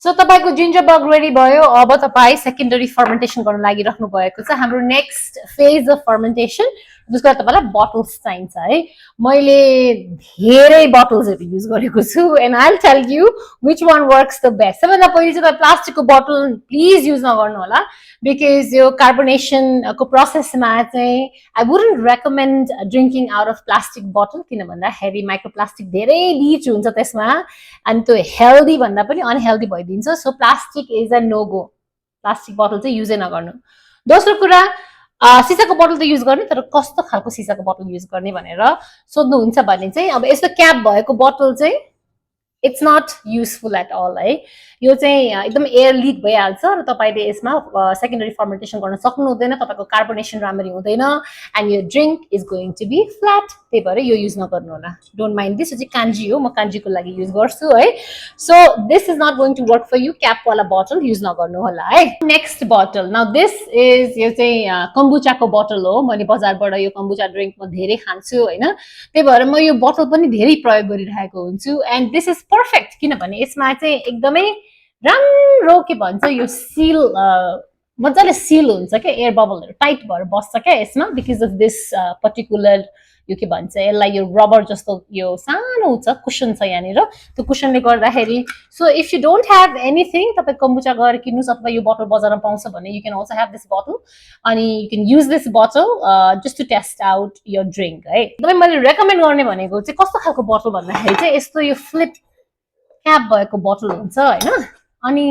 so तपाईको ginger bug ready भयो अब तपाई सेकेन्डरी फर्मेन्टेसन गर्न लागिराख्नु भएको छ हाम्रो नेक्स्ट फेज अफ फर्मेन्टेसन जसको लागि तपाईलाई बोटल्स चाहिन्छ है मैले धेरै बोटल्सहरु युज गरेको छु and I will tell you which one works the best सबैभन्दा पहिले चाहिँ प्लास्टिकको बोटल प्लिज युज नगर्नु होला बिकज यो कार्बोनेसन को प्रोसेसमा चाहिँ I wouldn't recommend drinking out of plastic bottle किन भन्दाखेरि माइक्रोप्लास्टिक धेरै रिच हुन्छ त्यसमा अनि त्यो हेल्दी भन्दा पनि अनहेल्दी भइदिन्छ so plastic is a no go plastic bottle चाहिँ युजै नगर्नु दोस्रो कुरा सिसाको बोटल त युज गर्ने तर कस्तो खालको सिसाको बोटल युज गर्ने भनेर सोध्नुहुन्छ भने चाहिँ अब यस्तो क्याप भएको बोटल चाहिँ it's not useful at all है यो चाहिँ एकदम एयर लिक भइहाल्छ र तपाईले यसमा सेकेन्डरी फर्मेन्टेसन गर्न सक्नु हुँदैन तपाईको कार्बोनेसन राम्ररी हुँदैन एन्ड यो drink is going to be flat त्यही भएर यो युज नगर्नु होला डोन्ट माइन्ड दिस यो चाहिँ कान्जी हो म कान्जीको लागि युज गर्छु है so this is not going to work for you cap वाला बोटल युज नगर्नु होला है next bottle now this is यो चाहिँ कम्बुचाको बोटल हो मैले बजारबाट यो कम्बुचा ड्रिङ्क म धेरै खान्छु हैन त्यही भएर म यो बोटल पनि धेरै प्रयोग गरिरहेको हुन्छु एन्ड दिस इज पर्फेक्ट किनभने यसमा चाहिँ एकदमै राम्रो के भन्छ यो सिल मजाले सिल हुन्छ क्या एयर बबलहरू टाइट भएर बस्छ क्या यसमा बिकज अफ दिस पर्टिकुलर यो के भन्छ यसलाई यो रबर जस्तो यो सानो छ कुसन छ यहाँनिर त्यो कुसनले गर्दाखेरि so if you don't have anything तपाईँ कम्बुचा गएर किन्नुहोस् अथवा यो बोटल बजारमा पाउँछ भने you can also have this bottle अनि you can use this bottle just to test out यो ड्रिङ्क है एकदमै मैले रेकमेन्ड गर्ने भनेको चाहिँ कस्तो खालको बोटल भन्दाखेरि चाहिँ यस्तो यो फ्लिप क्याप भएको बोटल हुन्छ होइन अनि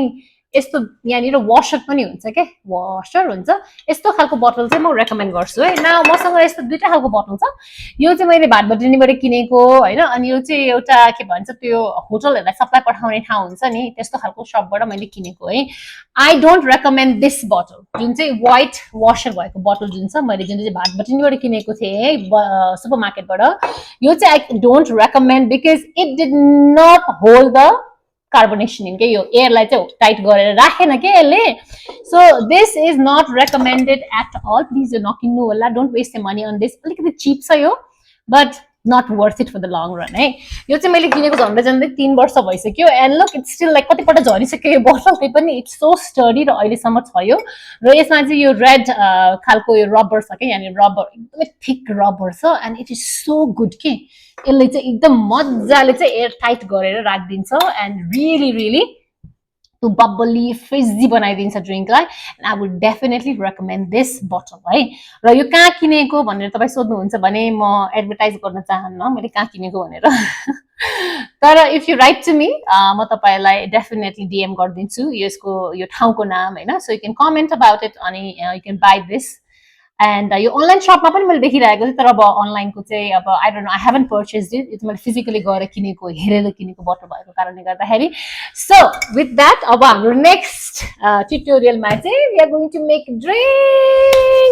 यस्तो यहाँनिर वासर पनि हुन्छ क्या वासर हुन्छ यस्तो खालको बोटल चाहिँ म रेकमेन्ड गर्छु है न मसँग यस्तो दुईटा खालको बोटल छ यो चाहिँ मैले भाटबटिनीबाट किनेको होइन अनि यो चाहिँ एउटा के भन्छ त्यो होटलहरूलाई सप्लाई पठाउने ठाउँ हुन्छ नि त्यस्तो खालको सपबाट मैले किनेको है I don't recommend this bottle जुन चाहिँ व्हाइट वासर भएको बोटल जुन छ मैले जुन चाहिँ भाटबटिनीबाट किनेको थिएँ है सुपर मार्केटबाट यो चाहिँ I don't recommend because it did not hold the carbonation in के यो एयरलाई चाहिँ टाइट गरेर राखेन के यसले so this is not recommended at all please यो नकिन्नु होला don't waste your money on this अलिकति चिप छ यो but not worth it for the long run है यो चाहिँ मैले किनेको झन्डै झन्डै 3 वर्ष भइसक्यो and look it's still like कतिपल्ट झरिसक्यो यो बोटल त्यही पनि इट्स सो स्टडी र अहिलेसम्म छ यो र यसमा चाहिँ यो रेड खालको यो रबर छ क्या यहाँनिर रबर एकदमै थिक रबर छ and it is so good के यसले चाहिँ एकदम मजाले चाहिँ एयर टाइट गरेर राखिदिन्छ एन्ड रियली रियली त्यो बब्बली फ्रिजी बनाइदिन्छ ड्रिङ्कलाई and I would definitely recommend this bottle है र यो कहाँ किनेको भनेर तपाईँ सोध्नुहुन्छ भने म एडभर्टाइज गर्न चाहन्न मैले कहाँ किनेको भनेर तर if you write to me म तपाईँलाई डेफिनेटली डिएम गरिदिन्छु यसको यो ठाउँको नाम होइन so you can comment about it अनि you can buy this and यो अनलाइन सपमा पनि मैले देखिरहेको थिएँ तर अब अनलाइनको चाहिँ अब I don't know I haven't purchased it यो चाहिँ मैले फिजिकली गएर किनेको हेरेर किनेको बोटल भएको कारणले गर्दाखेरि सो विथ द्याट अब हाम्रो नेक्स्ट ट्युटोरियलमा चाहिँ we are going to make drink